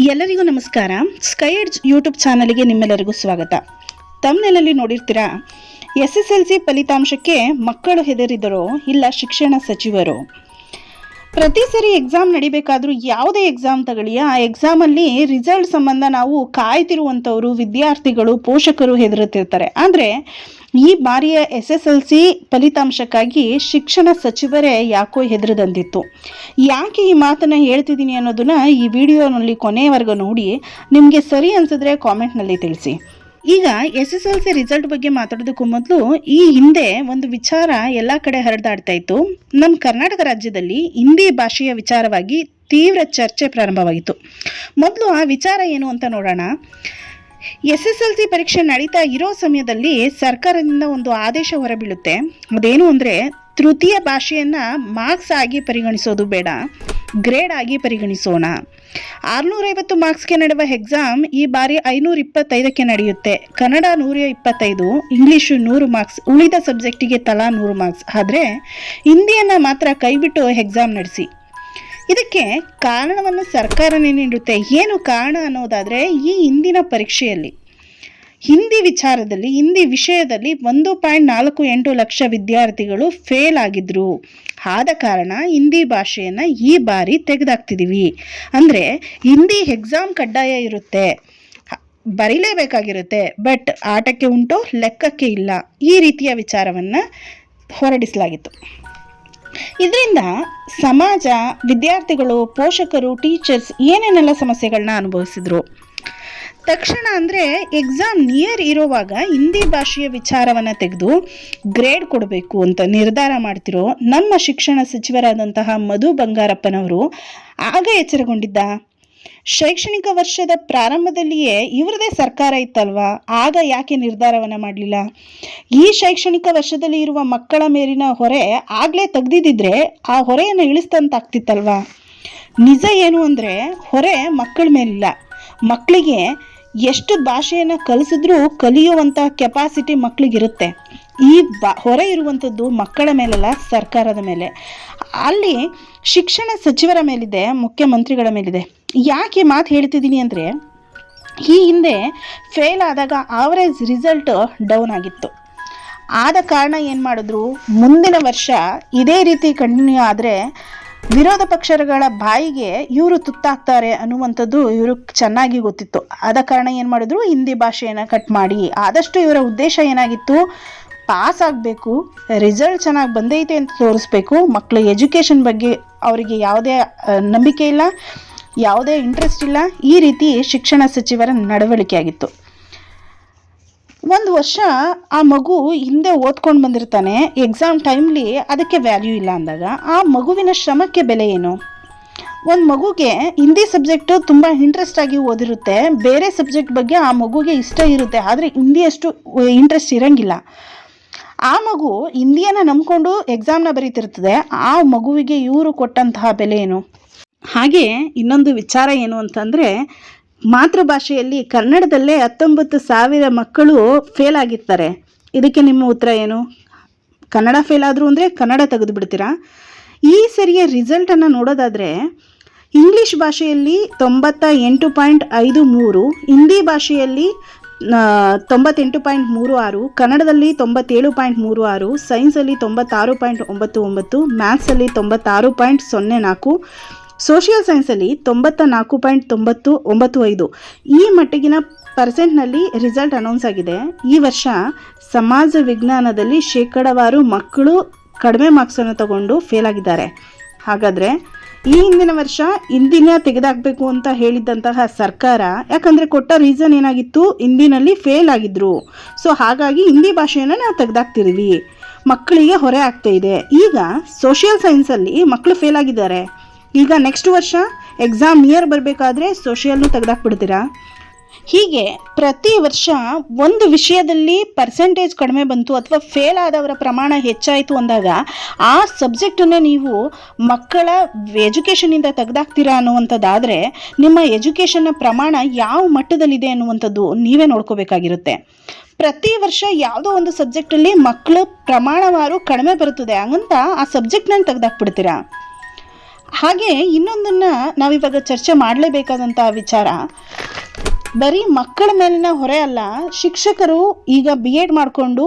ಎಲ್ಲರಿಗೂ ನಮಸ್ಕಾರ. Sky edge YouTube ಚಾನಲ್ಗೆ ನಿಮ್ಮೆಲ್ಲರಿಗೂ ಸ್ವಾಗತ. ತಮ್ಮನೆಲ್ಲಲ್ಲಿ ನೋಡಿರ್ತೀರಾ, SSLC ಫಲಿತಾಂಶಕ್ಕೆ ಮಕ್ಕಳು ಹೆದರಿದರೋ ಇಲ್ಲ ಶಿಕ್ಷಣ ಸಚಿವರು. ಪ್ರತಿ ಸರಿ ಎಕ್ಸಾಮ್ ನಡಿಬೇಕಾದ್ರೂ ಯಾವುದೇ ಎಕ್ಸಾಮ್ ತಗೊಳ್ಳಿ, ಆ ಎಕ್ಸಾಮಲ್ಲಿ ರಿಸಲ್ಟ್ ಸಂಬಂಧ ನಾವು ಕಾಯ್ತಿರುವಂಥವರು ವಿದ್ಯಾರ್ಥಿಗಳು, ಪೋಷಕರು ಹೆದರುತ್ತಿರ್ತಾರೆ. ಆದರೆ ಈ ಬಾರಿಯ SSLC ಫಲಿತಾಂಶಕ್ಕಾಗಿ ಶಿಕ್ಷಣ ಸಚಿವರೇ ಯಾಕೋ ಹೆದರದಂತಿತ್ತು. ಯಾಕೆ ಈ ಮಾತನ್ನು ಹೇಳ್ತಿದ್ದೀನಿ ಅನ್ನೋದನ್ನ ಈ ವಿಡಿಯೋನಲ್ಲಿ ಕೊನೆಯವರೆಗೂ ನೋಡಿ. ನಿಮಗೆ ಸರಿ ಅನಿಸಿದ್ರೆ ಕಾಮೆಂಟ್ನಲ್ಲಿ ತಿಳಿಸಿ. ಈಗ SSLC ರಿಸಲ್ಟ್ ಬಗ್ಗೆ ಮಾತಾಡೋದಕ್ಕೂ ಮೊದಲು ಈ ಹಿಂದೆ ಒಂದು ವಿಚಾರ ಎಲ್ಲ ಕಡೆ ಹರಿದಾಡ್ತಾ ಇತ್ತು. ನಮ್ಮ ಕರ್ನಾಟಕ ರಾಜ್ಯದಲ್ಲಿ ಹಿಂದಿ ಭಾಷೆಯ ವಿಚಾರವಾಗಿ ತೀವ್ರ ಚರ್ಚೆ ಪ್ರಾರಂಭವಾಗಿತ್ತು. ಮೊದಲು ಆ ವಿಚಾರ ಏನು ಅಂತ ನೋಡೋಣ. SSLC ಪರೀಕ್ಷೆ ನಡೀತಾ ಇರೋ ಸಮಯದಲ್ಲಿ ಸರ್ಕಾರದಿಂದ ಒಂದು ಆದೇಶ ಹೊರಬೀಳುತ್ತೆ. ಅದೇನು ಅಂದರೆ, ತೃತೀಯ ಭಾಷೆಯನ್ನು ಮಾರ್ಕ್ಸ್ ಆಗಿ ಪರಿಗಣಿಸೋದು ಬೇಡ, ಗ್ರೇಡ್ ಆಗಿ ಪರಿಗಣಿಸೋಣ. 650 ಮಾರ್ಕ್ಸ್ಗೆ ನಡೆಯುವ ಎಕ್ಸಾಮ್ ಈ ಬಾರಿ 525ಕ್ಕೆ ನಡೆಯುತ್ತೆ. ಕನ್ನಡ 125, ಇಂಗ್ಲೀಷು 100 ಮಾರ್ಕ್ಸ್, ಉಳಿದ ಸಬ್ಜೆಕ್ಟಿಗೆ ತಲಾ 100 ಮಾರ್ಕ್ಸ್. ಆದರೆ ಹಿಂದಿಯನ್ನು ಮಾತ್ರ ಕೈಬಿಟ್ಟು ಎಕ್ಸಾಮ್ ನಡೆಸಿ. ಇದಕ್ಕೆ ಕಾರಣವನ್ನು ಸರ್ಕಾರನೇ ನೀಡುತ್ತೆ. ಏನು ಕಾರಣ ಅನ್ನೋದಾದರೆ, ಈ ಹಿಂದಿನ ಪರೀಕ್ಷೆಯಲ್ಲಿ ಹಿಂದಿ ವಿಚಾರದಲ್ಲಿ, ಹಿಂದಿ ವಿಷಯದಲ್ಲಿ 1.48 ಲಕ್ಷ ವಿದ್ಯಾರ್ಥಿಗಳು ಫೇಲ್ ಆಗಿದ್ರು. ಆದ ಕಾರಣ ಹಿಂದಿ ಭಾಷೆಯನ್ನು ಈ ಬಾರಿ ತೆಗೆದಾಕ್ತಿದ್ದೀವಿ. ಅಂದರೆ ಹಿಂದಿ ಎಕ್ಸಾಮ್ ಕಡ್ಡಾಯ ಇರುತ್ತೆ, ಬರೀಲೇಬೇಕಾಗಿರುತ್ತೆ, ಬಟ್ ಆಟಕ್ಕೆ ಉಂಟು ಲೆಕ್ಕಕ್ಕೆ ಇಲ್ಲ, ಈ ರೀತಿಯ ವಿಚಾರವನ್ನು ಹೊರಡಿಸಲಾಗಿತ್ತು. ಇದರಿಂದ ಸಮಾಜ, ವಿದ್ಯಾರ್ಥಿಗಳು, ಪೋಷಕರು, ಟೀಚರ್ಸ್ ಏನೇನೆಲ್ಲ ಸಮಸ್ಯೆಗಳನ್ನ ಅನುಭವಿಸಿದ್ರು. ತಕ್ಷಣ ಅಂದರೆ ಎಕ್ಸಾಮ್ ನಿಯರ್ ಇರುವಾಗ ಹಿಂದಿ ಭಾಷೆಯ ವಿಚಾರವನ್ನು ತೆಗೆದು ಗ್ರೇಡ್ ಕೊಡಬೇಕು ಅಂತ ನಿರ್ಧಾರ ಮಾಡ್ತಿರೋ ನಮ್ಮ ಶಿಕ್ಷಣ ಸಚಿವರಾದಂತಹ ಮಧು ಬಂಗಾರಪ್ಪನವರು ಆಗ ಎಚ್ಚರಗೊಂಡಿದ್ದ. ಶೈಕ್ಷಣಿಕ ವರ್ಷದ ಪ್ರಾರಂಭದಲ್ಲಿಯೇ ಇವರದೇ ಸರ್ಕಾರ ಇತ್ತಲ್ವಾ, ಆಗ ಯಾಕೆ ನಿರ್ಧಾರವನ್ನು ಮಾಡಲಿಲ್ಲ? ಈ ಶೈಕ್ಷಣಿಕ ವರ್ಷದಲ್ಲಿ ಇರುವ ಮಕ್ಕಳ ಮೇಲಿನ ಹೊರೆ ಆಗಲೇ ತೆಗೆದಿದ್ದರೆ ಆ ಹೊರೆಯನ್ನು ಇಳಿಸ್ತಂತಾಗ್ತಿತ್ತಲ್ವಾ. ನಿಜ ಏನು ಅಂದರೆ, ಹೊರೆ ಮಕ್ಕಳ ಮೇಲಿಲ್ಲ. ಮಕ್ಕಳಿಗೆ ಎಷ್ಟು ಭಾಷೆಯನ್ನು ಕಲಿಸಿದ್ರೂ ಕಲಿಯುವಂಥ ಕೆಪಾಸಿಟಿ ಮಕ್ಕಳಿಗಿರುತ್ತೆ. ಈ ಹೊರೆ ಇರುವಂಥದ್ದು ಮಕ್ಕಳ ಮೇಲಲ್ಲ, ಸರ್ಕಾರದ ಮೇಲೆ. ಅಲ್ಲಿ ಶಿಕ್ಷಣ ಸಚಿವರ ಮೇಲಿದೆ, ಮುಖ್ಯಮಂತ್ರಿಗಳ ಮೇಲಿದೆ. ಯಾಕೆ ಮಾತು ಹೇಳ್ತಿದ್ದೀನಿ ಅಂದರೆ, ಈ ಹಿಂದೆ ಫೇಲ್ ಆದಾಗ ಆವರೇಜ್ ರಿಸಲ್ಟ್ ಡೌನ್ ಆಗಿತ್ತು. ಆದ ಕಾರಣ ಏನು ಮಾಡಿದ್ರು, ಮುಂದಿನ ವರ್ಷ ಇದೇ ರೀತಿ ಕಂಟಿನ್ಯೂ ಆದರೆ ವಿರೋಧ ಪಕ್ಷಗಳ ಬಾಯಿಗೆ ಇವರು ತುತ್ತಾಗ್ತಾರೆ ಅನ್ನುವಂಥದ್ದು ಇವ್ರಿಗೆ ಚೆನ್ನಾಗಿ ಗೊತ್ತಿತ್ತು. ಆದ ಕಾರಣ ಏನು ಮಾಡಿದ್ರು, ಹಿಂದಿ ಭಾಷೆಯನ್ನು ಕಟ್ ಮಾಡಿ. ಆದಷ್ಟು ಇವರ ಉದ್ದೇಶ ಏನಾಗಿತ್ತು, ಪಾಸ್ ಆಗಬೇಕು, ರಿಸಲ್ಟ್ ಚೆನ್ನಾಗಿ ಬಂದೈತೆ ಅಂತ ತೋರಿಸ್ಬೇಕು. ಮಕ್ಕಳ ಎಜುಕೇಷನ್ ಬಗ್ಗೆ ಅವರಿಗೆ ಯಾವುದೇ ನಂಬಿಕೆ ಇಲ್ಲ, ಯಾವುದೇ ಇಂಟ್ರೆಸ್ಟ್ ಇಲ್ಲ. ಈ ರೀತಿ ಶಿಕ್ಷಣ ಸಚಿವರ ನಡವಳಿಕೆ ಆಗಿತ್ತು. ಒಂದು ವರ್ಷ ಆ ಮಗು ಹಿಂದೆ ಓದ್ಕೊಂಡು ಬಂದಿರ್ತಾನೆ, ಎಕ್ಸಾಮ್ ಟೈಮ್ಲಿ ಅದಕ್ಕೆ ವ್ಯಾಲ್ಯೂ ಇಲ್ಲ ಅಂದಾಗ ಆ ಮಗುವಿನ ಶ್ರಮಕ್ಕೆ ಬೆಲೆ ಏನು? ಒಂದು ಮಗುಗೆ ಹಿಂದಿ ಸಬ್ಜೆಕ್ಟು ತುಂಬ ಇಂಟ್ರೆಸ್ಟ್ ಆಗಿ ಓದಿರುತ್ತೆ, ಬೇರೆ ಸಬ್ಜೆಕ್ಟ್ ಬಗ್ಗೆ ಆ ಮಗುಗೆ ಇಷ್ಟ ಇರುತ್ತೆ, ಆದರೆ ಹಿಂದಿ ಅಷ್ಟು ಇಂಟ್ರೆಸ್ಟ್ ಇರೋಂಗಿಲ್ಲ. ಆ ಮಗು ಹಿಂದಿಯನ್ನು ನಂಬ್ಕೊಂಡು ಎಕ್ಸಾಮ್ನ ಬರೀತಿರ್ತದೆ. ಆ ಮಗುವಿಗೆ ಇವರು ಕೊಟ್ಟಂತಹ ಬೆಲೆ ಏನು? ಹಾಗೆ ಇನ್ನೊಂದು ವಿಚಾರ ಏನು ಅಂತಂದರೆ, ಮಾತೃಭಾಷೆಯಲ್ಲಿ ಕನ್ನಡದಲ್ಲೇ 19,000 ಮಕ್ಕಳು ಫೇಲ್ ಆಗಿರ್ತಾರೆ. ಇದಕ್ಕೆ ನಿಮ್ಮ ಉತ್ತರ ಏನು? ಕನ್ನಡ ಫೇಲ್ ಆದರು ಅಂದರೆ ಕನ್ನಡ ತೆಗೆದು ಬಿಡ್ತೀರಾ? ಈ ಸರಿಯ ರಿಸಲ್ಟನ್ನು ನೋಡೋದಾದರೆ, ಇಂಗ್ಲೀಷ್ ಭಾಷೆಯಲ್ಲಿ 98.53, ಹಿಂದಿ ಭಾಷೆಯಲ್ಲಿ 98.36, ಕನ್ನಡದಲ್ಲಿ 97.36, ಸೈನ್ಸಲ್ಲಿ 96.99, ಮ್ಯಾಥ್ಸಲ್ಲಿ 96.04, ಸೋಷಿಯಲ್ ಸೈನ್ಸಲ್ಲಿ 94.95. ಈ ಮಟ್ಟಿಗಿನ ಪರ್ಸೆಂಟ್ನಲ್ಲಿ ರಿಸಲ್ಟ್ ಅನೌನ್ಸ್ ಆಗಿದೆ. ಈ ವರ್ಷ ಸಮಾಜ ವಿಜ್ಞಾನದಲ್ಲಿ ಶೇಕಡಾವಾರು ಮಕ್ಕಳು ಕಡಿಮೆ ಮಾರ್ಕ್ಸನ್ನು ತಗೊಂಡು ಫೇಲ್ ಆಗಿದ್ದಾರೆ. ಹಾಗಾದರೆ ಈ ಹಿಂದಿನ ವರ್ಷ ಹಿಂದಿನ ತೆಗೆದಾಕಬೇಕು ಅಂತ ಹೇಳಿದ್ದಂತಹ ಸರ್ಕಾರ, ಯಾಕಂದರೆ ಕೊಟ್ಟ ರೀಸನ್ ಏನಾಗಿತ್ತು, ಹಿಂದಿನಲ್ಲಿ ಫೇಲ್ ಆಗಿದ್ರು. ಸೊ ಹಾಗಾಗಿ ಹಿಂದಿ ಭಾಷೆಯನ್ನು ನಾವು ತೆಗೆದಾಕ್ತಿದ್ದೀವಿ, ಮಕ್ಕಳಿಗೆ ಹೊರೆ ಆಗ್ತಾ ಇದೆ. ಈಗ ಸೋಷಿಯಲ್ ಸೈನ್ಸಲ್ಲಿ ಮಕ್ಕಳು ಫೇಲ್ ಆಗಿದ್ದಾರೆ. ಈಗ ನೆಕ್ಸ್ಟ್ ವರ್ಷ ಎಕ್ಸಾಮ್ ನಿಯರ್ ಬರಬೇಕಾದ್ರೆ ಸೋಷಿಯಲ್ನು ತೆಗೆದಾಕ್ಬಿಡ್ತೀರಾ? ಹೀಗೆ ಪ್ರತಿ ವರ್ಷ ಒಂದು ವಿಷಯದಲ್ಲಿ ಪರ್ಸೆಂಟೇಜ್ ಕಡಿಮೆ ಬಂತು ಅಥವಾ ಫೇಲ್ ಆದವರ ಪ್ರಮಾಣ ಹೆಚ್ಚಾಯಿತು ಅಂದಾಗ ಆ ಸಬ್ಜೆಕ್ಟನ್ನು ನೀವು ಮಕ್ಕಳ ಎಜುಕೇಷನಿಂದ ತೆಗೆದಾಕ್ತೀರಾ ಅನ್ನುವಂಥದ್ದಾದರೆ ನಿಮ್ಮ ಎಜುಕೇಷನ್ನ ಪ್ರಮಾಣ ಯಾವ ಮಟ್ಟದಲ್ಲಿದೆ ಅನ್ನುವಂಥದ್ದು ನೀವೇ ನೋಡ್ಕೋಬೇಕಾಗಿರುತ್ತೆ. ಪ್ರತಿ ವರ್ಷ ಯಾವುದೋ ಒಂದು ಸಬ್ಜೆಕ್ಟಲ್ಲಿ ಮಕ್ಕಳ ಪ್ರಮಾಣವಾರು ಕಡಿಮೆ ಬರುತ್ತದೆ, ಹಂಗಂತ ಆ ಸಬ್ಜೆಕ್ಟ್ನ ತೆಗೆದಾಕ್ಬಿಡ್ತೀರಾ? ಹಾಗೆ ಇನ್ನೊಂದನ್ನು ನಾವಿವಾಗ ಚರ್ಚೆ ಮಾಡಲೇಬೇಕಾದಂಥ ವಿಚಾರ, ಬರೀ ಮಕ್ಕಳ ಮೇಲಿನ ಹೊರೆ ಅಲ್ಲ, ಶಿಕ್ಷಕರು ಈಗ ಬಿ ಎಡ್ ಮಾಡಿಕೊಂಡು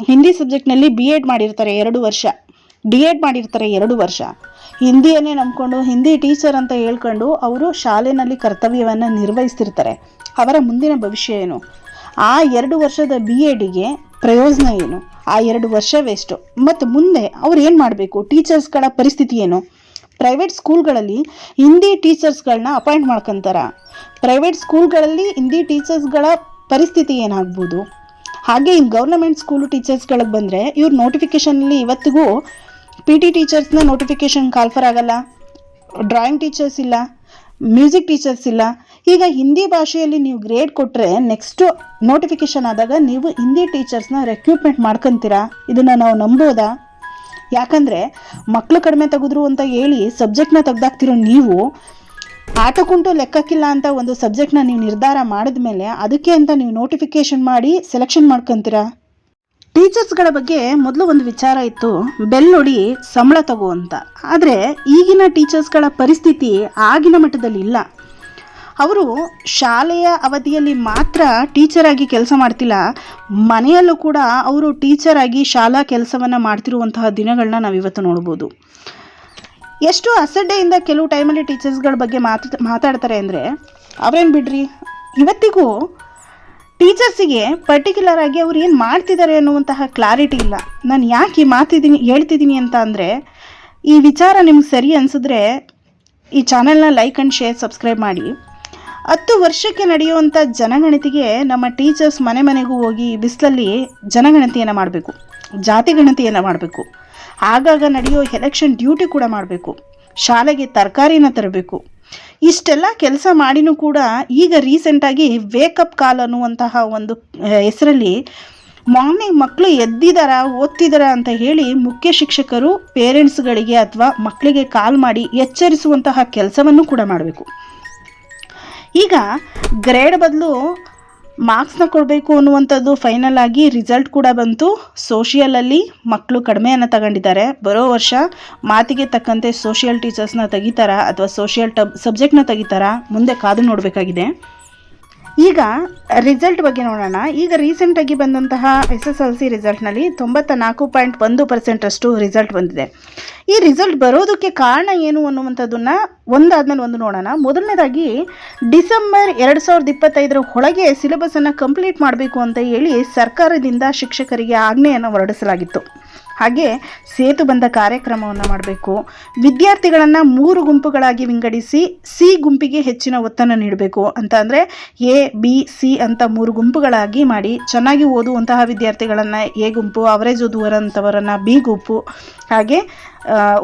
ಹಿಂದಿ ಸಬ್ಜೆಕ್ಟ್ನಲ್ಲಿ ಬಿ ಎಡ್ ಮಾಡಿರ್ತಾರೆ 2 ವರ್ಷ, ಡಿ ಎಡ್ ಮಾಡಿರ್ತಾರೆ 2 ವರ್ಷ, ಹಿಂದಿಯನ್ನೇ ನಂಬ್ಕೊಂಡು ಹಿಂದಿ ಟೀಚರ್ ಅಂತ ಹೇಳ್ಕೊಂಡು ಅವರು ಶಾಲೆಯಲ್ಲಿ ಕರ್ತವ್ಯವನ್ನು ನಿರ್ವಹಿಸ್ತಿರ್ತಾರೆ. ಅವರ ಮುಂದಿನ ಭವಿಷ್ಯ ಏನು? ಆ 2 ವರ್ಷದ ಬಿ ಎಡಿಗೆ ಪ್ರಯೋಜನ ಏನು? ಆ 2 ವರ್ಷ ವೇಸ್ಟು. ಮತ್ತು ಮುಂದೆ ಅವ್ರು ಏನು ಮಾಡಬೇಕು? ಟೀಚರ್ಸ್ಗಳ ಪರಿಸ್ಥಿತಿ ಏನು? ಪ್ರೈವೇಟ್ ಸ್ಕೂಲ್ಗಳಲ್ಲಿ ಹಿಂದಿ ಟೀಚರ್ಸ್ಗಳನ್ನ ಅಪಾಯಿಂಟ್ ಮಾಡ್ಕೊತಾರ. ಪ್ರೈವೇಟ್ ಸ್ಕೂಲ್ಗಳಲ್ಲಿ ಹಿಂದಿ ಟೀಚರ್ಸ್ಗಳ ಪರಿಸ್ಥಿತಿ ಏನಾಗ್ಬೋದು? ಹಾಗೆ ಇನ್ನು ಗೌರ್ನಮೆಂಟ್ ಸ್ಕೂಲು ಟೀಚರ್ಸ್ಗಳಿಗೆ ಬಂದರೆ ಇವ್ರ ನೋಟಿಫಿಕೇಷನಲ್ಲಿ ಇವತ್ತಿಗೂ ಪಿ ಟಿ ಟೀಚರ್ಸ್ನ ನೋಟಿಫಿಕೇಷನ್ ಕಾಲ್ಫರ್ ಆಗಲ್ಲ, ಡ್ರಾಯಿಂಗ್ ಟೀಚರ್ಸ್ ಇಲ್ಲ, ಮ್ಯೂಸಿಕ್ ಟೀಚರ್ಸ್ ಇಲ್ಲ. ಈಗ ಹಿಂದಿ ಭಾಷೆಯಲ್ಲಿ ನೀವು ಗ್ರೇಡ್ ಕೊಟ್ಟರೆ ನೆಕ್ಸ್ಟು ನೋಟಿಫಿಕೇಷನ್ ಆದಾಗ ನೀವು ಹಿಂದಿ ಟೀಚರ್ಸ್ನ ರೆಕ್ರೂಟ್ಮೆಂಟ್ ಮಾಡ್ಕೊತೀರಾ? ಇದನ್ನು ನಾವು ನಂಬೋದಾ? ಯಾಕಂದರೆ ಮಕ್ಕಳು ಕಡಿಮೆ ತೆಗೆದ್ರು ಅಂತ ಹೇಳಿ ಸಬ್ಜೆಕ್ಟ್ನ ತೆಗ್ದಾಕ್ತಿರೋ ನೀವು, ಆಟಕ್ಕುಂಟು ಲೆಕ್ಕಕ್ಕಿಲ್ಲ ಅಂತ ಒಂದು ಸಬ್ಜೆಕ್ಟ್ನ ನೀವು ನಿರ್ಧಾರ ಮಾಡಿದ್ಮೇಲೆ ಅದಕ್ಕೆ ಅಂತ ನೀವು ನೋಟಿಫಿಕೇಷನ್ ಮಾಡಿ ಸೆಲೆಕ್ಷನ್ ಮಾಡ್ಕೊತೀರಾ? ಟೀಚರ್ಸ್ಗಳ ಬಗ್ಗೆ ಮೊದಲು ಒಂದು ವಿಚಾರ ಇತ್ತು, ಬೆಲ್ಲೊಡಿ ಸಂಬಳ ತಗೋ ಅಂತ. ಆದರೆ ಈಗಿನ ಟೀಚರ್ಸ್ಗಳ ಪರಿಸ್ಥಿತಿ ಆಗಿನ ಮಟ್ಟದಲ್ಲಿ ಇಲ್ಲ. ಅವರು ಶಾಲೆಯ ಅವಧಿಯಲ್ಲಿ ಮಾತ್ರ ಟೀಚರ್ ಆಗಿ ಕೆಲಸ ಮಾಡ್ತಿಲ್ಲ, ಮನೆಯಲ್ಲೂ ಕೂಡ ಅವರು ಟೀಚರ್ ಆಗಿ ಶಾಲಾ ಕೆಲಸವನ್ನು ಮಾಡ್ತಿರುವಂತಹ ದಿನಗಳನ್ನ ನಾವಿವತ್ತು ನೋಡ್ಬೋದು. ಎಷ್ಟು ಅಸಡ್ಡೆಯಿಂದ ಕೆಲವು ಟೈಮಲ್ಲಿ ಟೀಚರ್ಸ್ಗಳ ಬಗ್ಗೆ ಮಾತಾಡ್ತಾರೆ ಅಂದರೆ, ಅವ್ರೇನು ಬಿಡ್ರಿ, ಇವತ್ತಿಗೂ ಟೀಚರ್ಸಿಗೆ ಪರ್ಟಿಕ್ಯುಲರ್ ಆಗಿ ಅವ್ರು ಏನು ಮಾಡ್ತಿದ್ದಾರೆ ಅನ್ನುವಂತಹ ಕ್ಲಾರಿಟಿ ಇಲ್ಲ. ನಾನು ಯಾಕೆ ಈ ಹೇಳ್ತಿದ್ದೀನಿ ಅಂತ ಅಂದರೆ, ಈ ವಿಚಾರ ನಿಮ್ಗೆ ಸರಿ ಅನಿಸಿದ್ರೆ ಈ ಚಾನೆಲ್ನ ಲೈಕ್ ಆ್ಯಂಡ್ ಶೇರ್ ಸಬ್ಸ್ಕ್ರೈಬ್ ಮಾಡಿ. 10 ವರ್ಷಕ್ಕೆ ನಡೆಯುವಂಥ ಜನಗಣತಿಗೆ ನಮ್ಮ ಟೀಚರ್ಸ್ ಮನೆ ಮನೆಗೂ ಹೋಗಿ ಬಿಸಿಲಲ್ಲಿ ಜನಗಣತಿಯನ್ನು ಮಾಡಬೇಕು, ಜಾತಿ ಗಣತಿಯನ್ನು ಮಾಡಬೇಕು, ಆಗಾಗ ನಡೆಯೋ ಎಲೆಕ್ಷನ್ ಡ್ಯೂಟಿ ಕೂಡ ಮಾಡಬೇಕು, ಶಾಲೆಗೆ ತರಕಾರಿನ ತರಬೇಕು. ಇಷ್ಟೆಲ್ಲ ಕೆಲಸ ಮಾಡಿನೂ ಕೂಡ ಈಗ ರೀಸೆಂಟಾಗಿ ವೇಕಪ್ ಕಾಲ್ ಅನ್ನುವಂತಹ ಒಂದು ಹೆಸರಲ್ಲಿ ಮಾರ್ನಿಂಗ್ ಮಕ್ಕಳು ಎದ್ದಿದಾರ ಓದ್ತಿದಾರ ಅಂತ ಹೇಳಿ ಮುಖ್ಯ ಶಿಕ್ಷಕರು ಪೇರೆಂಟ್ಸ್ಗಳಿಗೆ ಅಥವಾ ಮಕ್ಕಳಿಗೆ ಕಾಲ್ ಮಾಡಿ ಎಚ್ಚರಿಸುವಂತಹ ಕೆಲಸವನ್ನು ಕೂಡ ಮಾಡಬೇಕು. ಈಗ ಗ್ರೇಡ್ ಬದಲು ಮಾರ್ಕ್ಸ್ನ ಕೊಡಬೇಕು ಅನ್ನುವಂಥದ್ದು ಫೈನಲ್ ಆಗಿ ರಿಸಲ್ಟ್ ಕೂಡ ಬಂತು. ಸೋಷಿಯಲಲ್ಲಿ ಮಕ್ಕಳು ಕಡಿಮೆಯನ್ನು ತಗೊಂಡಿದ್ದಾರೆ. ಬರೋ ವರ್ಷ ಮಾತಿಗೆ ತಕ್ಕಂತೆ ಸೋಷಿಯಲ್ ಟೀಚರ್ಸ್ನ ತೆಗಿತಾರಾ ಅಥವಾ ಸೋಷಿಯಲ್ ಸಬ್ಜೆಕ್ಟ್ನ ತೆಗಿತಾರಾ, ಮುಂದೆ ಕಾದು ನೋಡಬೇಕಾಗಿದೆ. ಈಗ ರಿಸಲ್ಟ್ ಬಗ್ಗೆ ನೋಡೋಣ. ಈಗ ರೀಸೆಂಟಾಗಿ ಬಂದಂತಹ SSLC ರಿಸಲ್ಟ್ನಲ್ಲಿ 94.1% ಅಷ್ಟು ರಿಸಲ್ಟ್ ಬಂದಿದೆ. ಈ ರಿಸಲ್ಟ್ ಬರೋದಕ್ಕೆ ಕಾರಣ ಏನು ಅನ್ನುವಂಥದ್ದನ್ನು ಒಂದಾದ್ಮೇಲೆ ಒಂದು ನೋಡೋಣ. ಮೊದಲನೇದಾಗಿ ಡಿಸೆಂಬರ್ 2025 ಒಳಗೆ ಸಿಲೆಬಸನ್ನು ಕಂಪ್ಲೀಟ್ ಮಾಡಬೇಕು ಅಂತ ಹೇಳಿ ಸರ್ಕಾರದಿಂದ ಶಿಕ್ಷಕರಿಗೆ ಆಜ್ಞೆಯನ್ನು ಹೊರಡಿಸಲಾಗಿತ್ತು. ಹಾಗೆ ಸೇತುಬಂಧ ಕಾರ್ಯಕ್ರಮವನ್ನು ಮಾಡಬೇಕು, ವಿದ್ಯಾರ್ಥಿಗಳನ್ನು 3 ಗುಂಪುಗಳಾಗಿ ವಿಂಗಡಿಸಿ ಸಿ ಗುಂಪಿಗೆ ಹೆಚ್ಚಿನ ಒತ್ತನ್ನು ನೀಡಬೇಕು ಅಂತ. ಅಂದರೆ A-B-C ಅಂತ 3 ಗುಂಪುಗಳಾಗಿ ಮಾಡಿ ಚೆನ್ನಾಗಿ ಓದುವಂತಹ ವಿದ್ಯಾರ್ಥಿಗಳನ್ನು ಎ ಗುಂಪು, ಅವರೇಜ್ ಓದುವಂಥವರನ್ನು ಬಿ ಗುಂಪು, ಹಾಗೆ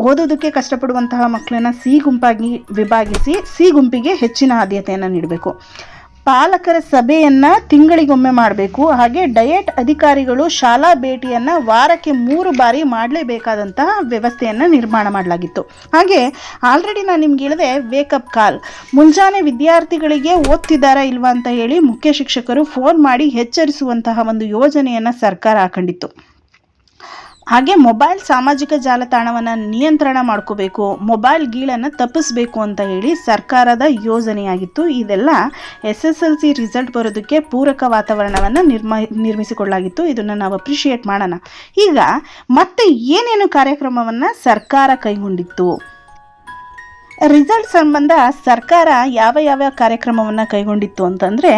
ಓದೋದಕ್ಕೆ ಕಷ್ಟಪಡುವಂತಹ ಮಕ್ಕಳನ್ನು ಸಿ ಗುಂಪಾಗಿ ವಿಭಾಗಿಸಿ ಸಿ ಗುಂಪಿಗೆ ಹೆಚ್ಚಿನ ಆದ್ಯತೆಯನ್ನು ನೀಡಬೇಕು. ಪಾಲಕರ ಸಭೆಯನ್ನು ತಿಂಗಳಿಗೊಮ್ಮೆ ಮಾಡಬೇಕು. ಹಾಗೆ ಡಯಟ್ ಅಧಿಕಾರಿಗಳು ಶಾಲಾ ಭೇಟಿಯನ್ನು ವಾರಕ್ಕೆ 3 ಬಾರಿ ಮಾಡಲೇಬೇಕಾದಂತಹ ವ್ಯವಸ್ಥೆಯನ್ನು ನಿರ್ಮಾಣ ಮಾಡಲಾಗಿತ್ತು. ಹಾಗೆ ಆಲ್ರೆಡಿ ನಾನು ನಿಮ್ಗೆ ಹೇಳಿದೆ, ವೇಕಪ್ ಕಾಲ್, ಮುಂಜಾನೆ ವಿದ್ಯಾರ್ಥಿಗಳಿಗೆ ಓದ್ತಿದ್ದಾರಾ ಇಲ್ವಾ ಅಂತ ಹೇಳಿ ಮುಖ್ಯ ಶಿಕ್ಷಕರು ಫೋನ್ ಮಾಡಿ ಎಚ್ಚರಿಸುವಂತಹ ಒಂದು ಯೋಜನೆಯನ್ನು ಸರ್ಕಾರ ಹಾಕೊಂಡಿತ್ತು. ಹಾಗೆ ಮೊಬೈಲ್ ಸಾಮಾಜಿಕ ಜಾಲತಾಣವನ್ನು ನಿಯಂತ್ರಣ ಮಾಡ್ಕೋಬೇಕು, ಮೊಬೈಲ್ ಗೀಳನ್ನು ತಪ್ಪಿಸಬೇಕು ಅಂತ ಹೇಳಿ ಸರ್ಕಾರದ ಯೋಜನೆಯಾಗಿತ್ತು. ಇದೆಲ್ಲ SSLC ರಿಸಲ್ಟ್ ಬರೋದಕ್ಕೆ ಪೂರಕ ವಾತಾವರಣವನ್ನು ನಿರ್ಮಿಸಿಕೊಳ್ಳಲಾಗಿತ್ತು. ಇದನ್ನು ನಾವು ಅಪ್ರಿಷಿಯೇಟ್ ಮಾಡೋಣ. ಈಗ ಮತ್ತೆ ಏನೇನು ಕಾರ್ಯಕ್ರಮವನ್ನು ಸರ್ಕಾರ ಕೈಗೊಂಡಿತ್ತು? ರಿಸಲ್ಟ್ ಸಂಬಂಧ ಸರ್ಕಾರ ಯಾವ ಕಾರ್ಯಕ್ರಮವನ್ನು ಕೈಗೊಂಡಿತ್ತು ಅಂತಂದರೆ,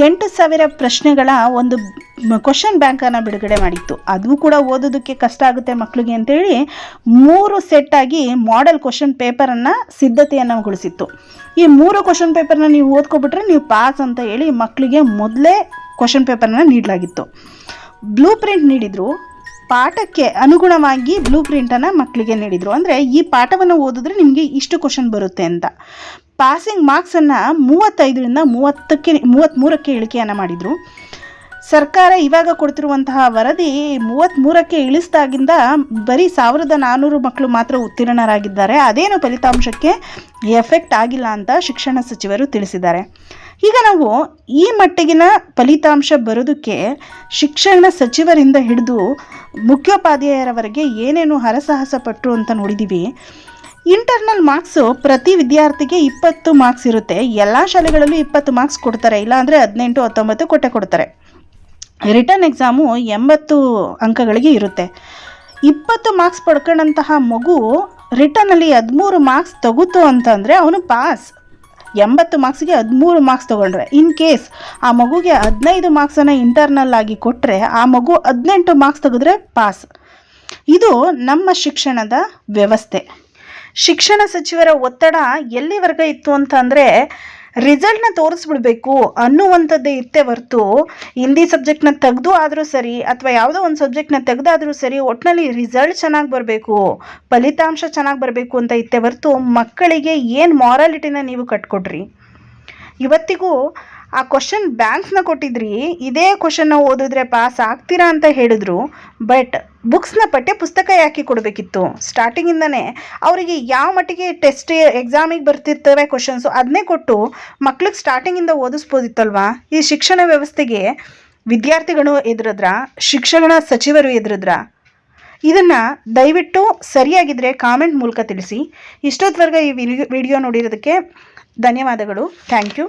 8,000 ಪ್ರಶ್ನೆಗಳ ಒಂದು ಕ್ವಶನ್ ಬ್ಯಾಂಕನ್ನು ಬಿಡುಗಡೆ ಮಾಡಿತ್ತು. ಅದು ಕೂಡ ಓದೋದಕ್ಕೆ ಕಷ್ಟ ಆಗುತ್ತೆ ಮಕ್ಕಳಿಗೆ ಅಂತೇಳಿ 3 ಸೆಟ್ಟಾಗಿ ಮಾಡೆಲ್ ಕ್ವಶನ್ ಪೇಪರನ್ನು ಸಿದ್ಧತೆಯನ್ನುಗೊಳಿಸಿತ್ತು. ಈ 3 ಕ್ವಶನ್ ಪೇಪರ್ನ ನೀವು ಓದ್ಕೊಬಿಟ್ರೆ ನೀವು ಪಾಸ್ ಅಂತ ಹೇಳಿ ಮಕ್ಕಳಿಗೆ ಮೊದಲೇ ಕ್ವಶನ್ ಪೇಪರ್ನ ನೀಡಲಾಗಿತ್ತು. ಬ್ಲೂ ಪ್ರಿಂಟ್ ನೀಡಿದರು. ಪಾಠಕ್ಕೆ ಅನುಗುಣವಾಗಿ ಬ್ಲೂ ಪ್ರಿಂಟನ್ನು ಮಕ್ಕಳಿಗೆ ನೀಡಿದರು. ಅಂದರೆ ಈ ಪಾಠವನ್ನು ಓದಿದ್ರೆ ನಿಮಗೆ ಇಷ್ಟು ಕ್ವಶನ್ ಬರುತ್ತೆ ಅಂತ. ಪಾಸಿಂಗ್ ಮಾರ್ಕ್ಸನ್ನು 35ರಿಂದ 33ಕ್ಕೆ ಇಳಿಕೆಯನ್ನು ಮಾಡಿದರು. ಸರ್ಕಾರ ಇವಾಗ ಕೊಡ್ತಿರುವಂತಹ ವರದಿ 33ಕ್ಕೆ ಇಳಿಸಿದಾಗಿಂದ ಬರೀ 1,400 ಮಕ್ಕಳು ಮಾತ್ರ ಉತ್ತೀರ್ಣರಾಗಿದ್ದಾರೆ. ಅದೇನು ಫಲಿತಾಂಶಕ್ಕೆ ಎಫೆಕ್ಟ್ ಆಗಿಲ್ಲ ಅಂತ ಶಿಕ್ಷಣ ಸಚಿವರು ತಿಳಿಸಿದ್ದಾರೆ. ಈಗ ನಾವು ಈ ಮಟ್ಟಿಗಿನ ಫಲಿತಾಂಶ ಬರೋದಕ್ಕೆ ಶಿಕ್ಷಣ ಸಚಿವರಿಂದ ಹಿಡಿದು ಮುಖ್ಯೋಪಾಧ್ಯಾಯರವರೆಗೆ ಏನೇನು ಹರಸಾಹಸ ಪಟ್ಟರು ಅಂತ ನೋಡಿದ್ದೀವಿ. ಇಂಟರ್ನಲ್ ಮಾರ್ಕ್ಸು ಪ್ರತಿ ವಿದ್ಯಾರ್ಥಿಗೆ 20 ಮಾರ್ಕ್ಸ್ ಇರುತ್ತೆ. ಎಲ್ಲ ಶಾಲೆಗಳಲ್ಲೂ 20 ಮಾರ್ಕ್ಸ್ ಕೊಡ್ತಾರೆ, ಇಲ್ಲಾಂದರೆ 18, 19 ಕೊಡ್ತಾರೆ. ರಿಟರ್ನ್ ಎಕ್ಸಾಮು 80 ಅಂಕಗಳಿಗೆ ಇರುತ್ತೆ. 20 ಮಾರ್ಕ್ಸ್ ಪಡ್ಕೊಂಡಂತಹ ಮಗು ರಿಟರ್ನಲ್ಲಿ 13 ಮಾರ್ಕ್ಸ್ ತಗೋತು ಅಂತಂದರೆ ಅವನು ಪಾಸ್. 80 ಮಾರ್ಕ್ಸಿಗೆ 13 ಮಾರ್ಕ್ಸ್ ತೊಗೊಂಡ್ರೆ, ಇನ್ ಕೇಸ್ ಆ ಮಗುಗೆ 15 ಮಾರ್ಕ್ಸನ್ನು ಇಂಟರ್ನಲ್ ಆಗಿ ಕೊಟ್ಟರೆ ಆ ಮಗು 18 ಮಾರ್ಕ್ಸ್ ತೆಗೆದ್ರೆ ಪಾಸ್. ಇದು ನಮ್ಮ ಶಿಕ್ಷಣದ ವ್ಯವಸ್ಥೆ. ಶಿಕ್ಷಣ ಸಚಿವರ ಒತ್ತಡ ಎಲ್ಲಿವರೆಗೆ ಇತ್ತು ಅಂತಂದರೆ ರಿಸಲ್ಟ್ನ ತೋರಿಸ್ಬಿಡ್ಬೇಕು ಅನ್ನುವಂಥದ್ದೇ ಇತ್ತೇ ಹೊರತು ಹಿಂದಿ ಸಬ್ಜೆಕ್ಟ್ನ ತೆಗೆದು ಆದರೂ ಸರಿ ಅಥವಾ ಯಾವುದೋ ಒಂದು ಸಬ್ಜೆಕ್ಟ್ನ ತೆಗೆದಾದರೂ ಸರಿ ಒಟ್ಟಿನಲ್ಲಿ ರಿಸಲ್ಟ್ ಚೆನ್ನಾಗಿ ಬರಬೇಕು, ಫಲಿತಾಂಶ ಚೆನ್ನಾಗಿ ಬರಬೇಕು ಅಂತ ಇತ್ತೇ ಹೊರತು ಮಕ್ಕಳಿಗೆ ಏನು ಮಾರಾಲಿಟಿನ ನೀವು ಕಟ್ಕೊಡ್ರಿ. ಇವತ್ತಿಗೂ ಆ ಕ್ವಶನ್ ಬ್ಯಾಂಕ್ಸ್ನ ಕೊಟ್ಟಿದ್ರಿ, ಇದೇ ಕ್ವಶನ್ನ ಓದಿದ್ರೆ ಪಾಸ್ ಆಗ್ತೀರಾ ಅಂತ ಹೇಳಿದ್ರು. ಬಟ್ ಬುಕ್ಸ್ನ ಪಠ್ಯ ಪುಸ್ತಕ ಯಾಕೆ ಕೊಡಬೇಕಿತ್ತು? ಸ್ಟಾರ್ಟಿಂಗಿಂದನೇ ಅವರಿಗೆ ಯಾವ ಮಟ್ಟಿಗೆ ಟೆಸ್ಟ್ ಎಕ್ಸಾಮಿಗೆ ಬರ್ತಿರ್ತವೆ ಕ್ವಶನ್ಸು ಅದನ್ನೇ ಕೊಟ್ಟು ಮಕ್ಳಿಗೆ ಸ್ಟಾರ್ಟಿಂಗಿಂದ ಓದಿಸ್ಬೋದಿತ್ತಲ್ವಾ? ಈ ಶಿಕ್ಷಣ ವ್ಯವಸ್ಥೆಗೆ ವಿದ್ಯಾರ್ಥಿಗಳು ಎದುರಿದ್ರ, ಶಿಕ್ಷಣ ಸಚಿವರು ಎದುರಿದ್ರ? ಇದನ್ನು ದಯವಿಟ್ಟು ಸರಿಯಾಗಿದ್ದರೆ ಕಾಮೆಂಟ್ ಮೂಲಕ ತಿಳಿಸಿ. ಇಷ್ಟೊತ್ತವರೆಗೆ ಈ ವಿಡಿಯೋ ನೋಡಿರೋದಕ್ಕೆ ಧನ್ಯವಾದಗಳು. Thank you.